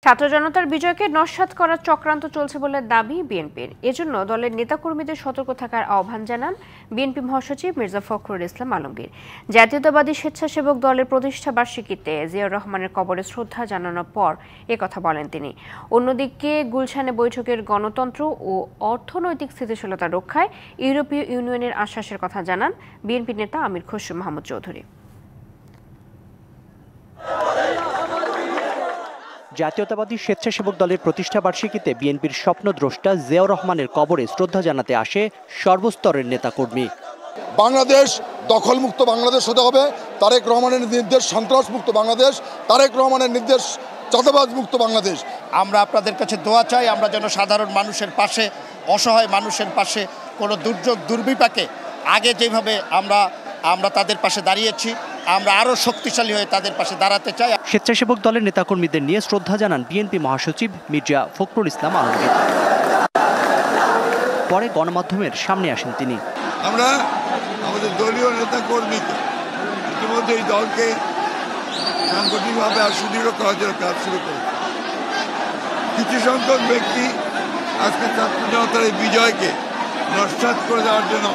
ছাত্র জনতার বিজয়কে নস্যাৎ করার চক্রান্ত চলছে বলে দাবি বিএনপির। এজন্য দলের নেতাকর্মীদের সতর্ক থাকার আহ্বান জানান বিএনপি মহাসচিব মির্জা ফখরুল ইসলাম আলমগীর। জাতীয়তাবাদী স্বেচ্ছাসেবক দলের প্রতিষ্ঠা বার্ষিকীতে জিয়াউর রহমানের কবরে শ্রদ্ধা জানানোর পর একথা বলেন তিনি। অন্যদিকে গুলশানে বৈঠকের গণতন্ত্র ও অর্থনৈতিক স্থিতিশীলতা রক্ষায় ইউরোপীয় ইউনিয়নের আশ্বাসের কথা জানান বিএনপি নেতা আমির খসরু মাহমুদ চৌধুরী। জাতীয়তাবাদী স্বেচ্ছাসেবক দলের প্রতিষ্ঠা বার্ষিকীতে বিএনপির স্বপ্নদ্রষ্টা জিয়াউর রহমানের কবরে শ্রদ্ধা জানাতে আসে সর্বস্তরের নেতাকর্মী। বাংলাদেশ দখলমুক্ত বাংলাদেশ হতে হবে, তারেক রহমানের নির্দেশ সন্ত্রাসমুক্ত বাংলাদেশ, তারেক রহমানের নির্দেশ চাঁদাবাজ মুক্ত বাংলাদেশ। আমরা আপনাদের কাছে দোয়া চাই, আমরা যেন সাধারণ মানুষের পাশে, অসহায় মানুষের পাশে, কোনো দুর্যোগ দুর্বিপাকে আগে যেভাবে আমরা তাদের পাশে দাঁড়িয়েছি, আমরা আরও শক্তিশালী হয়ে তাদের পাশে দাঁড়াতে চাই। স্বেচ্ছাসেবক দলের নেতাকর্মীদের নিয়ে শ্রদ্ধা জানান বিএনপি মহাসচিব মির্জা ফখরুল ইসলাম আলমগীর। পরে গণমাধ্যমের সামনে আসেন তিনি। আমরা আমাদের দলীয় নেতাকর্মীকে ইতিমধ্যে এই দলকে সাংগঠনিকভাবে আর সুদৃঢ় করার জন্য কাজ শুরু করেছে। কিছু সংখ্যক ব্যক্তি আজকে ছাত্র জনতার এই বিজয়কে নস্যাৎ করে দেওয়ার জন্য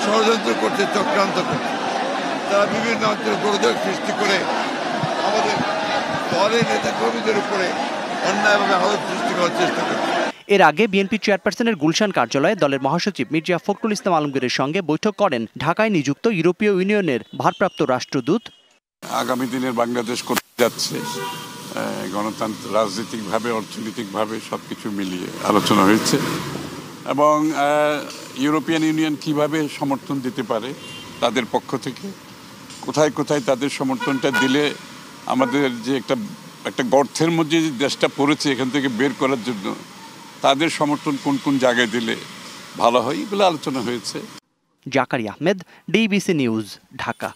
ষড়যন্ত্র করছে, চক্রান্ত করছে। তারা বিভিন্ন অঞ্চলে গোলযোগ সৃষ্টি করে আমাদের দলের নেতাকর্মীদের উপরে অন্যায়ভাবে আঘাত সৃষ্টি করার চেষ্টা করছে। এর আগে বিএনপি চেয়ারপারসনের গুলশান কার্যালয়ে দলের মহাসচিব মির্জা ফখরুল ইসলাম আলমগীরের সঙ্গে বৈঠক করেন ঢাকায় নিযুক্ত ইউরোপীয় ইউনিয়নের ভারপ্রাপ্ত রাষ্ট্রদূত। আগামী দিনের বাংলাদেশ করতে যাচ্ছে গণতন্ত্র, রাজনৈতিকভাবে, অর্থনৈতিকভাবে সবকিছু মিলিয়ে আলোচনা হয়েছে এবং ইউরোপিয়ান ইউনিয়ন কিভাবে সমর্থন দিতে পারে তাদের পক্ষ থেকে, কোথায় কোথায় তাদের সমর্থনটা দিলে আমাদের যে একটা গর্তের মধ্যে যে দেশটা পড়েছে এখান থেকে বের করার জন্য তাদের সমর্থন কোন কোন জায়গায় দিলে ভালো হয়, এগুলো আলোচনা হয়েছে। Zakaria Ahmed, DBC news, Dhaka.